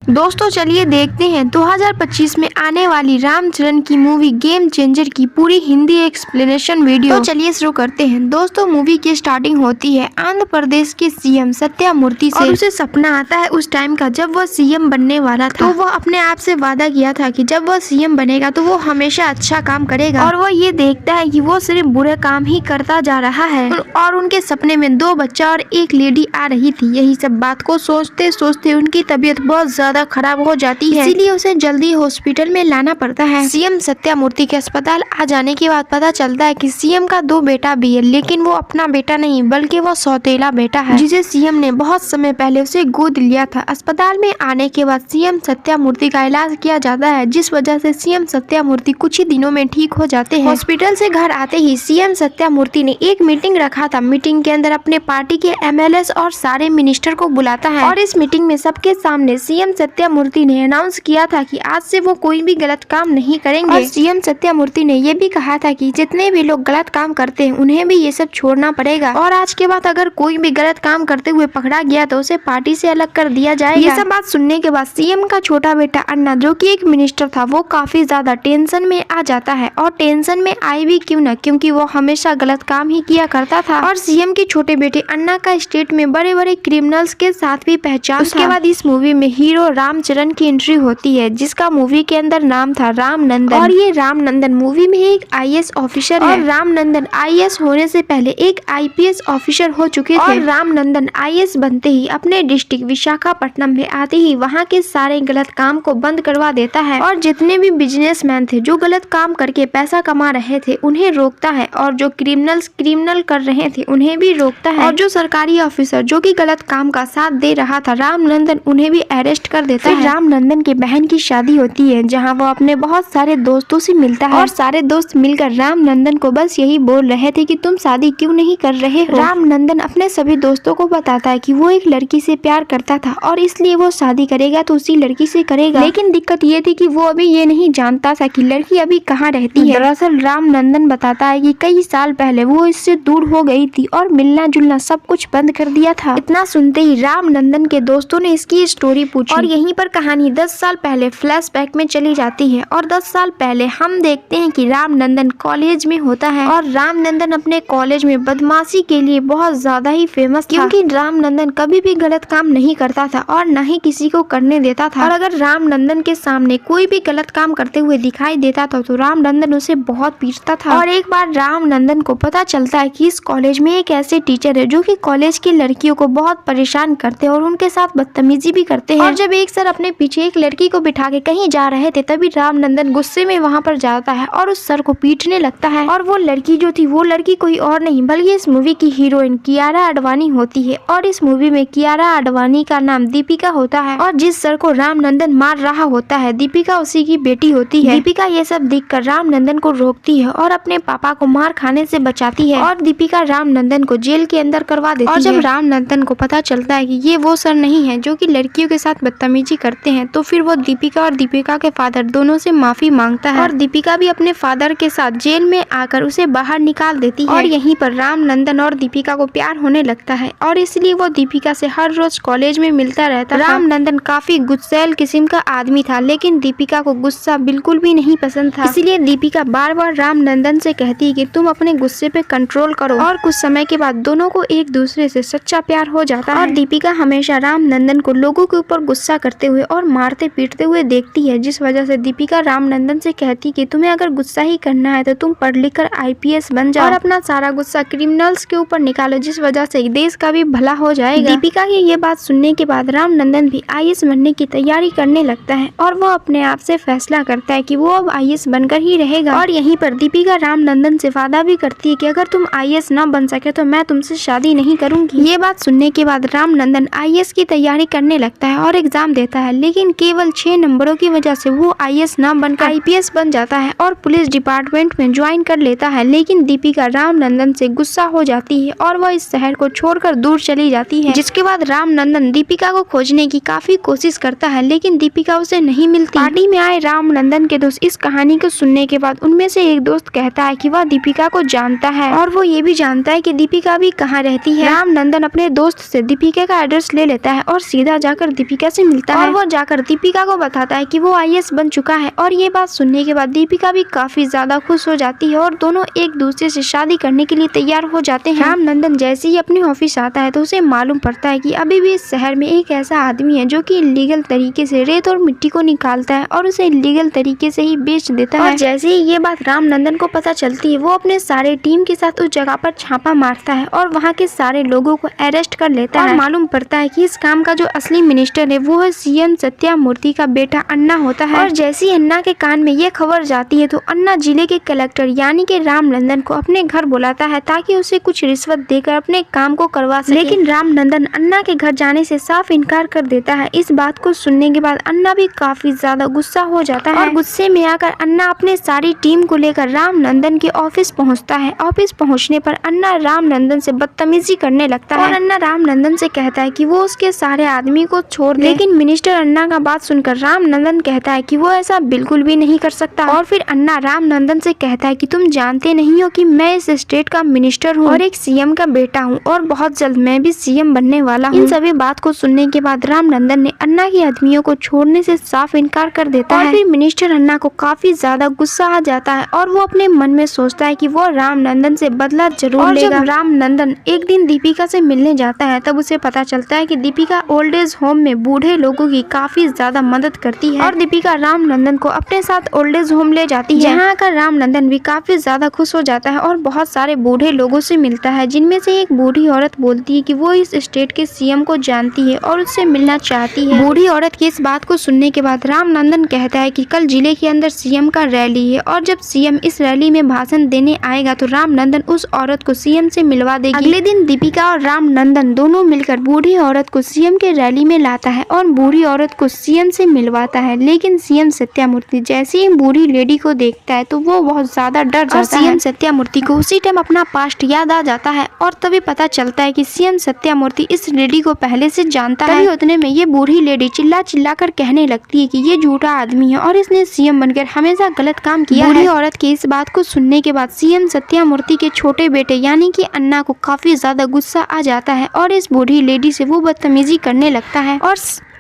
दोस्तों चलिए देखते हैं 2025 में आने वाली रामचरण की मूवी गेम चेंजर की पूरी हिंदी एक्सप्लेनेशन वीडियो। तो चलिए शुरू करते हैं। दोस्तों मूवी की स्टार्टिंग होती है आंध्र प्रदेश के सीएम सत्यामूर्ति से और उसे सपना आता है उस टाइम का जब वह सीएम बनने वाला था। तो वह अपने आप से वादा किया था कि जब वह सीएम बनेगा तो वो हमेशा अच्छा काम करेगा और वह ये देखता है कि वो सिर्फ बुरे काम ही करता जा रहा है और उनके सपने में 2 बच्चा और 1 लेडी आ रही थी। यही सब बात को सोचते सोचते उनकी तबीयत बहुत ज्यादा खराब हो जाती है, इसीलिए उसे जल्दी हॉस्पिटल में लाना पड़ता है। सीएम सत्यामूर्ति के अस्पताल आ जाने के बाद पता चलता है कि सीएम का 2 बेटा भी है, लेकिन वो अपना बेटा नहीं बल्कि वो सौतेला बेटा है जिसे सीएम ने बहुत समय पहले उसे गोद लिया था। अस्पताल में आने के बाद सीएम सत्यामूर्ति का इलाज किया जाता है, जिस वजह से सीएम सत्यामूर्ति कुछ ही दिनों में ठीक हो जाते हैं। हॉस्पिटल से घर आते ही सीएम सत्यामूर्ति ने एक मीटिंग रखा था। मीटिंग के अंदर अपने पार्टी के एमएलए और सारे मिनिस्टर को बुलाता है और इस मीटिंग में सबके सामने सीएम सत्यामूर्ति ने अनाउंस किया था कि आज से वो कोई भी गलत काम नहीं करेंगे और सीएम सत्यामूर्ति ने ये भी कहा था कि जितने भी लोग गलत काम करते हैं उन्हें भी ये सब छोड़ना पड़ेगा और आज के बाद अगर कोई भी गलत काम करते हुए पकड़ा गया तो उसे पार्टी से अलग कर दिया जाएगा। ये सब बात सुनने के बाद सीएम का छोटा बेटा अन्ना, जो कि एक मिनिस्टर था, वो काफी ज्यादा टेंशन में आ जाता है और टेंशन में आई भी क्यों न, क्योंकि वो हमेशा गलत काम ही किया करता था और सीएम के छोटे बेटे अन्ना का स्टेट में बड़े बड़े क्रिमिनल्स के साथ भी पहचान। उसके बाद इस मूवी में हीरो रामचरण की एंट्री होती है, जिसका मूवी के अंदर नाम था रामनंदन और ये रामनंदन मूवी में एक आईएएस ऑफिसर है और रामनंदन आईएएस होने से पहले एक आईपीएस ऑफिसर हो चुके थे और रामनंदन आईएएस बनते ही अपने डिस्ट्रिक्ट विशाखापट्टनम में आते ही वहाँ के सारे गलत काम को बंद करवा देता है और जितने भी बिजनेसमैन थे जो गलत काम करके पैसा कमा रहे थे उन्हें रोकता है और जो क्रिमिनल कर रहे थे उन्हें भी रोकता है और जो सरकारी ऑफिसर जो कि गलत काम का साथ दे रहा था रामनंदन, उन्हें भी अरेस्ट कर देता है। रामनंदन के बहन की शादी होती है जहां वो अपने बहुत सारे दोस्तों से मिलता है और सारे दोस्त मिलकर रामनंदन को बस यही बोल रहे थे कि तुम शादी क्यों नहीं कर रहे हो। रामनंदन अपने सभी दोस्तों को बताता है कि वो एक लड़की से प्यार करता था और इसलिए वो शादी करेगा तो उसी लड़की से करेगा, लेकिन दिक्कत ये थी कि वो अभी ये नहीं जानता था कि लड़की अभी कहाँ रहती है। दरअसल रामनंदन बताता है कि कई साल पहले वो इससे दूर हो गई थी और मिलना जुलना सब कुछ बंद कर दिया था। इतना सुनते ही रामनंदन के दोस्तों ने इसकी स्टोरी पूछी और यहीं पर कहानी 10 साल पहले फ्लैशबैक में चली जाती है और 10 साल पहले हम देखते हैं कि रामनंदन कॉलेज में होता है और रामनंदन अपने कॉलेज में बदमाशी के लिए बहुत ज्यादा ही फेमस था, क्योंकि रामनंदन कभी भी गलत काम नहीं करता था और न ही किसी को करने देता था और अगर रामनंदन के सामने कोई भी गलत काम करते हुए दिखाई देता था तो रामनंदन उसे बहुत पीटता था। और एक बार रामनंदन को पता चलता है कि इस कॉलेज में एक ऐसे टीचर है जो कि कॉलेज की लड़कियों को बहुत परेशान करते हैं और उनके साथ बदतमीजी भी करते हैं और जब एक सर अपने पीछे एक लड़की को बिठा के कहीं जा रहे थे तभी रामनंदन गुस्से में वहां पर जाता है और उस सर को पीटने लगता है और वो लड़की जो थी वो लड़की कोई और नहीं बल्कि इस मूवी की हीरोइन कियारा आडवाणी होती है और इस मूवी में कियारा आडवाणी का नाम दीपिका होता है और जिस सर को रामनंदन मार रहा होता है दीपिका उसी की बेटी होती है। दीपिका ये सब देखकर रामनंदन को रोकती है और अपने पापा को मार खाने से बचाती है और दीपिका रामनंदन को जेल के अंदर करवा देती है और जब रामनंदन को पता चलता है कि ये वो सर नहीं है जो कि लड़कियों के साथ बदतमीजी करते हैं तो फिर वो दीपिका और दीपिका के फादर दोनों से माफी मांगता है और दीपिका भी अपने फादर के साथ जेल में आकर उसे बाहर निकाल देती है और यहीं पर रामनंदन और दीपिका को प्यार होने लगता है और इसलिए वो दीपिका से हर रोज कॉलेज में मिलता रहता है। रामनंदन काफी गुस्सैल किस्म का आदमी था, लेकिन दीपिका को गुस्सा बिल्कुल भी नहीं पसंद था, इसलिए दीपिका बार बार रामनंदन से कहती है कि तुम अपने गुस्से पे कंट्रोल करो और कुछ समय के बाद दोनों को एक दूसरे से सच्चा प्यार हो जाता है और दीपिका हमेशा रामनंदन को लोगों के ऊपर गुस्सा करते हुए और मारते पीटते हुए देखती है, जिस वजह से दीपिका रामनंदन से कहती कि तुम्हें अगर गुस्सा ही करना है तो तुम पढ़ लिख कर आईपीएस बन जाओ और अपना सारा गुस्सा क्रिमिनल्स के ऊपर निकालो, जिस वजह से देश का भी भला हो जाएगा। दीपिका की ये बात सुनने के बाद रामनंदन भी आईएएस बनने की तैयारी करने लगता है और वो अपने आप से फैसला करता है कि वो अब आईएएस बनकर ही रहेगा और यहीं पर दीपिका रामनंदन से वादा भी करती है कि अगर तुम आईएएस न बन सके तो मैं तुमसे शादी नहीं करूंगी। ये बात सुनने के बाद रामनंदन आईएएस की तैयारी करने लगता है और एग्जाम देता है, लेकिन केवल 6 नंबरों की वजह से वो आईएएस न बनकर आईपीएस बन जाता है और पुलिस डिपार्टमेंट में ज्वाइन कर लेता है। लेकिन दीपिका रामनंदन से गुस्सा हो जाती है और वह इस शहर को छोड़कर दूर चली जाती है, जिसके बाद रामनंदन दीपिका को खोजने की काफी कोशिश करता है, लेकिन दीपिका उसे नहीं मिलती। पार्टी में आए रामनंदन के दोस्त इस कहानी को सुनने के बाद उनमें से एक दोस्त कहता है कि वह दीपिका को जानता है और वो ये भी जानता है कि दीपिका भी कहाँ रहती है। रामनंदन अपने दोस्त से दीपिका का एड्रेस ले लेता है और सीधा जाकर दीपिका से मिलता है और वो जाकर दीपिका को बताता है कि वो IAS बन चुका है। और ये बात सुनने के बाद दीपिका भी काफी ज्यादा खुश हो जाती है और दोनों एक दूसरे से शादी करने के लिए तैयार हो जाते हैं। रामनंदन जैसे ही अपने ऑफिस आता है तो उसे मालूम पड़ता है कि अभी भी इस शहर में एक ऐसा आदमी है जो कि इलीगल तरीके से रेत और मिट्टी को निकालता है और उसे इलीगल तरीके से ही बेच देता है। और जैसे ही ये बात रामनंदन को पता चलती है वो अपने सारे टीम के साथ उस जगह पर छापा मारता है और वहाँ के सारे लोगों को अरेस्ट कर लेता है। मालूम पड़ता है कि इस काम का जो असली मिनिस्टर है वो है CM सत्यामूर्ति का बेटा अन्ना होता है। और जैसे ही अन्ना के कान में ये खबर जाती है तो अन्ना जिले के कलेक्टर यानी कि रामनंदन को अपने घर बुलाता है ताकि उसे कुछ रिश्वत देकर अपने काम को करवा सके। लेकिन रामनंदन अन्ना के घर जाने से साफ इनकार कर देता है। इस बात को सुनने के बाद अन्ना भी काफी ज्यादा गुस्सा हो जाता है और गुस्से में आकर अन्ना अपने सारी टीम को लेकर रामनंदन के ऑफिस पहुंचता है। ऑफिस पहुंचने पर अन्ना रामनंदन से बदतमीजी करने लगता है और अन्ना रामनंदन से कहता है कि वो उसके सारे आदमी को छोड़ दे। लेकिन मिनिस्टर अन्ना का बात सुनकर रामनंदन कहता है कि वो ऐसा बिल्कुल भी नहीं कर सकता। और फिर अन्ना रामनंदन से कहता है कि तुम जानते नहीं हो कि मैं इस स्टेट का मिनिस्टर हूँ और एक CM का बेटा हूँ और बहुत जल्द मैं भी CM बनने वाला हूँ। इन सभी बात को सुनने के बाद रामनंदन ने अन्ना के आदमियों को छोड़ने से साफ इनकार कर देता है। फिर मिनिस्टर अन्ना को काफी ज्यादा गुस्सा आ जाता है और वो अपने मन में सोचता है कि वो रामनंदन से बदला जरूर लेगा। जब रामनंदन एक दिन दीपिका से मिलने जाता है तब उसे पता चलता है कि दीपिका ओल्ड एज होम में बूढ़े लोगों की काफी ज्यादा मदद करती है और दीपिका रामनंदन को अपने साथ ओल्ड एज होम ले जाती है। जहाँ आकर रामनंदन भी काफी ज्यादा खुश हो जाता है और बहुत सारे बूढ़े लोगों से मिलता है, जिनमें से एक बूढ़ी औरत बोलती है कि वो इस स्टेट के CM को जानती है और उससे मिलना चाहती है। बूढ़ी औरत की इस बात को सुनने के बाद रामनंदन कहता है कि कल जिले के अंदर CM का रैली है और जब CM इस रैली में भाषण देने आएगा तो रामनंदन उस औरत को CM से मिलवा देगी। अगले दिन दीपिका और रामनंदन दोनों मिलकर बूढ़ी औरत को CM के रैली में लाता है और बूढ़ी औरत को CM से मिलवाता है। लेकिन CM सत्यामूर्ति जैसे ही बूढ़ी लेडी को देखता है तो वो बहुत ज्यादा डर जाता है। CM सत्यामूर्ति को उसी टाइम अपना पास्ट याद आ जाता है और तभी पता चलता है कि CM सत्यामूर्ति इस लेडी को पहले से जानता है। तभी उतने में ये बूढ़ी लेडी चिल्ला चिल्ला कर कहने लगती है कि ये झूठा आदमी है और इसने CM बनकर हमेशा गलत काम किया है। बूढ़ी औरत की इस बात को सुनने के बाद CM सत्यामूर्ति के छोटे बेटे यानी कि अन्ना को काफी ज्यादा गुस्सा आ जाता है और इस बूढ़ी लेडी से वो बदतमीजी करने लगता है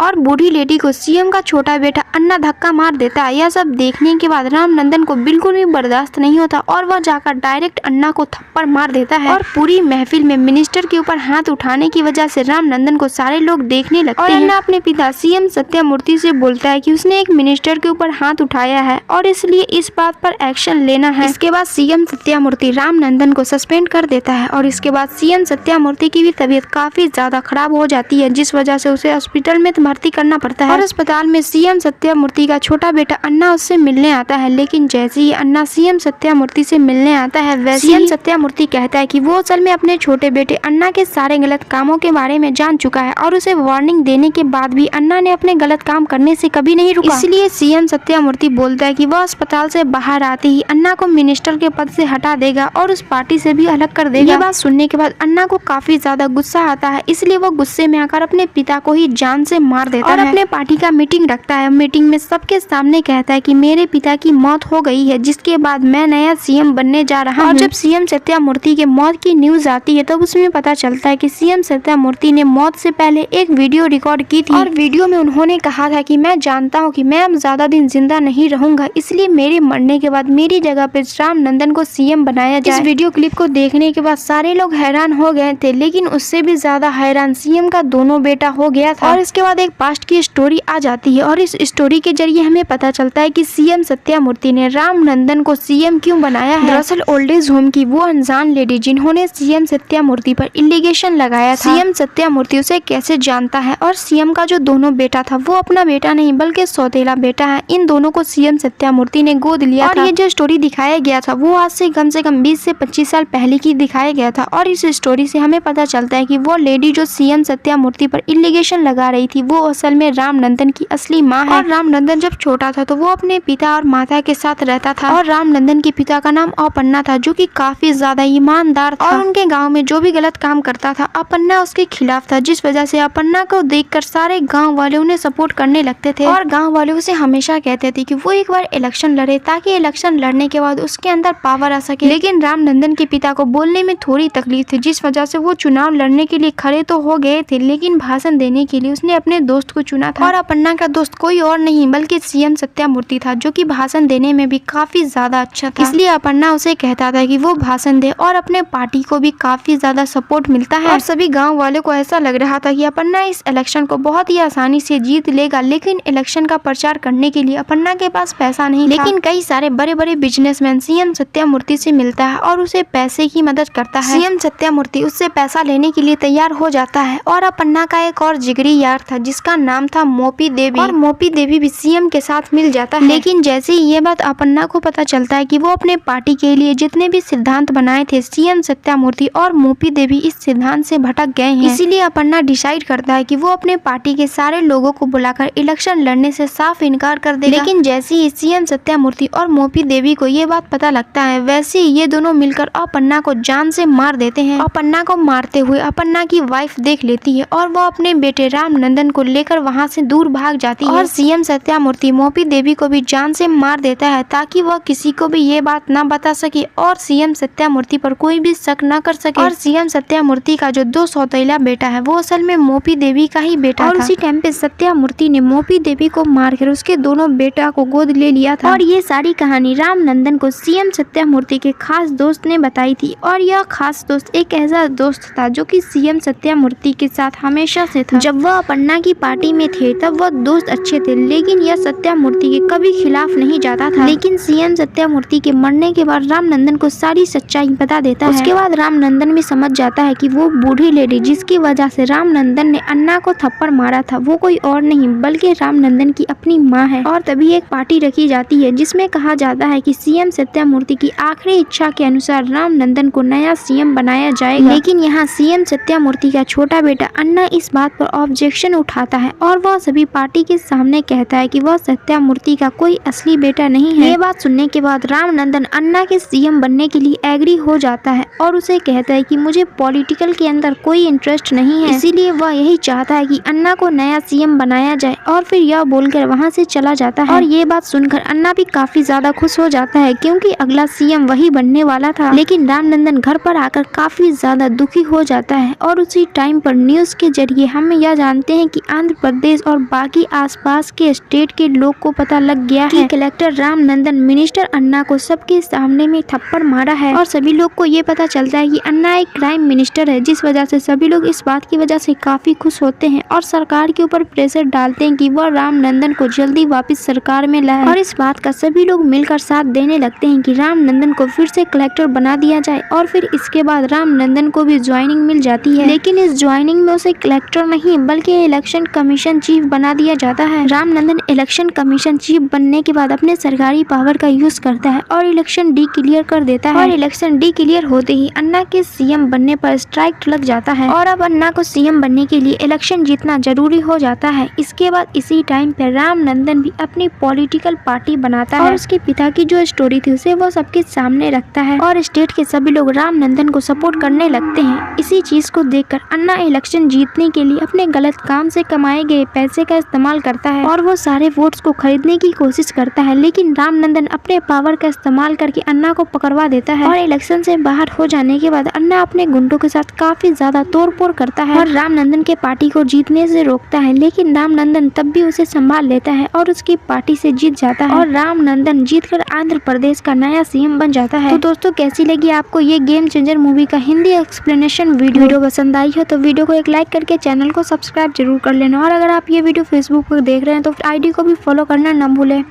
और बूढ़ी लेडी को CM का छोटा बेटा अन्ना धक्का मार देता है। यह सब देखने के बाद रामनंदन को बिल्कुल भी बर्दाश्त नहीं होता और वह जाकर डायरेक्ट अन्ना को थप्पड़ मार देता है और पूरी महफिल में मिनिस्टर के ऊपर हाथ उठाने की वजह से रामनंदन को सारे लोग देखने लगते हैं। अन्ना अपने पिता CM सत्यामूर्ति से बोलता है कि उसने एक मिनिस्टर के ऊपर हाथ उठाया है और इसलिए इस बात पर एक्शन लेना है। इसके बाद CM सत्यामूर्ति रामनंदन को सस्पेंड कर देता है और इसके बाद CM सत्यामूर्ति की भी तबीयत काफी ज्यादा खराब हो जाती है, जिस वजह से उसे हॉस्पिटल में भर्ती करना पड़ता है। और अस्पताल में CM सत्यामूर्ति का छोटा बेटा अन्ना उससे मिलने आता है। लेकिन जैसे ही अन्ना CM सत्यामूर्ति से मिलने आता है वैसे CM सत्यामूर्ति कहता है कि वो असल में अपने छोटे बेटे अन्ना के सारे गलत कामों के बारे में जान चुका है और उसे वार्निंग देने के बाद भी अन्ना ने अपने गलत काम करने से कभी नहीं रुका। इसलिए CM सत्यामूर्ति बोलता है कि वह अस्पताल से बाहर आते ही अन्ना को मिनिस्टर के पद से हटा देगा और उस पार्टी से भी अलग कर देगा। ये बात सुनने के बाद अन्ना को काफी ज्यादा गुस्सा आता है, इसलिए वो गुस्से में आकर अपने पिता को ही जान से मार देता है और अपने पार्टी का मीटिंग रखता है। मीटिंग में सबके सामने कहता है कि मेरे पिता की मौत हो गई है, जिसके बाद मैं नया CM बनने जा रहा हूँ। और जब CM सत्यामूर्ति के मौत की न्यूज आती है तब उसमें पता चलता है कि CM सत्यामूर्ति ने मौत से पहले एक वीडियो रिकॉर्ड की थी और वीडियो में उन्होंने कहा था कि मैं जानता हूँ कि मैं अब ज्यादा दिन जिंदा नहीं रहूंगा, इसलिए मेरे मरने के बाद मेरी जगह पे रामनंदन को CM बनाया जाए। इस वीडियो क्लिप को देखने के बाद सारे लोग हैरान हो गए थे, लेकिन उससे भी ज्यादा हैरान CM का दोनों बेटा हो गया था। और इसके बाद एक पास्ट की स्टोरी आ जाती है और इस स्टोरी के जरिए हमें पता चलता है कि CM सत्यामूर्ति ने रामनंदन को CM क्यों बनाया है। दरअसल ओल्ड एज होम की वो अनजान लेडी जिन्होंने CM सत्यामूर्ति पर इलीगेशन लगाया था, CM सत्यामूर्ति उसे कैसे जानता है और CM का जो दोनों बेटा था वो अपना बेटा नहीं बल्कि सौतेला बेटा है। इन दोनों को CM सत्यामूर्ति ने गोद लिया था। और ये जो स्टोरी दिखाया गया था वो आज से कम 20 से 25 साल पहले की दिखाया गया था और इस स्टोरी से हमें पता चलता है कि वो लेडी जो CM सत्यामूर्ति पर इलीगेशन लगा रही थी वो असल में रामनंदन की असली माँ है। और रामनंदन जब छोटा था तो वो अपने पिता और माता के साथ रहता था और रामनंदन के पिता का नाम अपन्ना था, जो कि काफी ज्यादा ईमानदार था और उनके गांव में जो भी गलत काम करता था अपन्ना उसके खिलाफ था, जिस वजह से अपन्ना को देखकर सारे गांव वाले उन्हें सपोर्ट करने लगते थे और गांव वाले उसे हमेशा कहते थे कि वो एक बार इलेक्शन लड़े ताकि इलेक्शन लड़ने के बाद उसके अंदर पावर आ सके। लेकिन रामनंदन के पिता को बोलने में थोड़ी तकलीफ थी, जिस वजह से वो चुनाव लड़ने के लिए खड़े तो हो गए थे, लेकिन भाषण देने के लिए उसने अपने दोस्त को चुना था और अपन्ना का दोस्त कोई और नहीं बल्कि सीएम सत्यामूर्ति था, जो कि भाषण देने में भी काफी ज्यादा अच्छा था। इसलिए अपन्ना उसे कहता था कि वो भाषण दे और अपने पार्टी को भी काफी ज्यादा सपोर्ट मिलता है। और सभी गाँव वालों को ऐसा लग रहा था कि अपन्ना इस इलेक्शन को बहुत ही आसानी से जीत लेगा, लेकिन इलेक्शन का प्रचार करने के लिए अपन्ना के पास पैसा नहीं था। लेकिन कई सारे बड़े बड़े बिजनेसमैन सीएम सत्यामूर्ति से मिलता है और उसे पैसे की मदद करता है। सीएम सत्यामूर्ति उससे पैसा लेने के लिए तैयार हो जाता है और अपन्ना का एक और जिगरी यार था जिसका नाम था मोपी देवी, और मोपी देवी भी सीएम के साथ मिल जाता है। लेकिन जैसे ही ये बात अपन्ना को पता चलता है कि वो अपने पार्टी के लिए जितने भी सिद्धांत बनाए थे, सीएम सत्यामूर्ति और मोपी देवी इस सिद्धांत से भटक गए हैं। इसीलिए अपन्ना डिसाइड करता है कि वो अपने पार्टी के सारे लोगों को बुलाकर इलेक्शन लड़ने से साफ इनकार कर देगा। लेकिन जैसे ही सीएम सत्यामूर्ति और मोपी देवी को ये बात पता लगता है, वैसे ही ये दोनों मिलकर अपन्ना को जान से मार देते हैं। अपन्ना को मारते हुए अपन्ना की वाइफ देख लेती है और वो अपने बेटे रामनंदन को लेकर वहाँ से दूर भाग जाती है। और सीएम सत्यामूर्ति मोपी देवी को भी जान से मार देता है ताकि वह किसी को भी ये बात ना बता सके और सीएम सत्यामूर्ति पर कोई भी शक न कर सके। और सीएम सत्यामूर्ति का जो दो सौतेला बेटा है वो असल में मोपी देवी का ही बेटा था। और उसी टाइम पे सत्यामूर्ति ने मोपी देवी को मारकर उसके दोनों बेटा को गोद ले लिया था। और ये सारी कहानी रामनंदन को सीएम सत्यामूर्ति के खास दोस्त ने बताई थी, और यह खास दोस्त एक ऐसा दोस्त था जो कि सीएम सत्यामूर्ति के साथ हमेशा से था। जब वह अपन्ना की पार्टी में थे तब वह दोस्त अच्छे थे, लेकिन यह सत्यामूर्ति के कभी खिलाफ नहीं जाता था। लेकिन सीएम सत्यामूर्ति के मरने के बाद रामनंदन को सारी सच्चाई बता देता है। उसके बाद रामनंदन भी समझ जाता है कि वो बूढ़ी लेडी जिसकी वजह से रामनंदन ने अन्ना को थप्पड़ मारा था वो कोई और नहीं बल्कि रामनंदन की अपनी माँ है। और तभी एक पार्टी रखी जाती है जिसमें कहा जाता है कि सीएम सत्यामूर्ति की आखिरी इच्छा के अनुसार रामनंदन को नया सीएम बनाया जाएगा। लेकिन यहाँ सीएम सत्यामूर्ति का छोटा बेटा अन्ना इस बात पर ऑब्जेक्शन उठाता है और वह सभी पार्टी के सामने कहता है कि वह सत्यामूर्ति का कोई असली बेटा नहीं है। ये बात सुनने के बाद रामनंदन अन्ना के सीएम बनने के लिए एग्री हो जाता है और उसे कहता है कि मुझे पॉलिटिकल के अंदर कोई इंटरेस्ट नहीं है, इसीलिए वह यही चाहता है कि अन्ना को नया सीएम बनाया जाए। और फिर यह बोलकर वहाँ से चला जाता है। और ये बात सुनकर अन्ना भी काफी ज्यादा खुश हो जाता है क्योंकि अगला सीएम वही बनने वाला था। लेकिन रामनंदन घर पर आकर काफी ज्यादा दुखी हो जाता है और उसी टाइम पर न्यूज के जरिए हम यह जानते हैं कि आंध्र प्रदेश और बाकी आसपास के स्टेट के लोग को पता लग गया है कि कलेक्टर रामनंदन मिनिस्टर अन्ना को सबके सामने में थप्पड़ मारा है। और सभी लोग को ये पता चलता है कि अन्ना एक क्राइम मिनिस्टर है, जिस वजह से सभी लोग इस बात की वजह से काफी खुश होते हैं और सरकार के ऊपर प्रेशर डालते हैं कि वह रामनंदन को जल्दी वापस सरकार में लाए। और इस बात का सभी लोग मिलकर साथ देने लगते हैं कि रामनंदन को फिर से कलेक्टर बना दिया जाए। और फिर इसके बाद रामनंदन को भी ज्वाइनिंग मिल जाती है, लेकिन इस ज्वाइनिंग में उसे कलेक्टर नहीं बल्कि इलेक्शन कमीशन चीफ बना दिया जाता है। रामनंदन इलेक्शन कमीशन चीफ बनने के बाद अपने सरकारी पावर का यूज करता है और इलेक्शन डी क्लियर कर देता है। और इलेक्शन डी क्लियर होते ही अन्ना के सीएम बनने पर स्ट्राइक लग जाता है और अब अन्ना को सीएम बनने के लिए इलेक्शन जीतना जरूरी हो जाता है। इसके बाद इसी टाइम पे रामनंदन भी अपनी पॉलिटिकल पार्टी बनाता है और उसके पिता की जो स्टोरी थी उसे वो सबके सामने रखता है और स्टेट के सभी लोग रामनंदन को सपोर्ट करने लगते हैं। इसी चीज को देखकर अन्ना इलेक्शन जीतने के लिए अपने गलत काम से कमाए गए पैसे का इस्तेमाल करता है और वो सारे वोट्स को खरीदने की कोशिश करता है। लेकिन रामनंदन अपने पावर का इस्तेमाल करके अन्ना को पकड़वा देता है और इलेक्शन से बाहर हो जाने के बाद अन्ना अपने गुंडों के साथ काफी ज्यादा तोड़फोड़ करता है और रामनंदन के पार्टी को जीतने से रोकता है। लेकिन रामनंदन तब भी उसे संभाल लेता है और उसकी पार्टी से जीत जाता है और रामनंदन जीतकर आंध्र प्रदेश का नया सीएम बन जाता है। तो दोस्तों कैसी लगी आपको ये गेम चेंजर मूवी का हिंदी एक्सप्लेनेशन वीडियो पसंद आई हो तो वीडियो को एक लाइक करके चैनल को सब्सक्राइब जरूर कर लेना। और अगर आप ये वीडियो फेसबुक पर देख रहे हैं तो आईडी को भी फॉलो करना ना भूलें।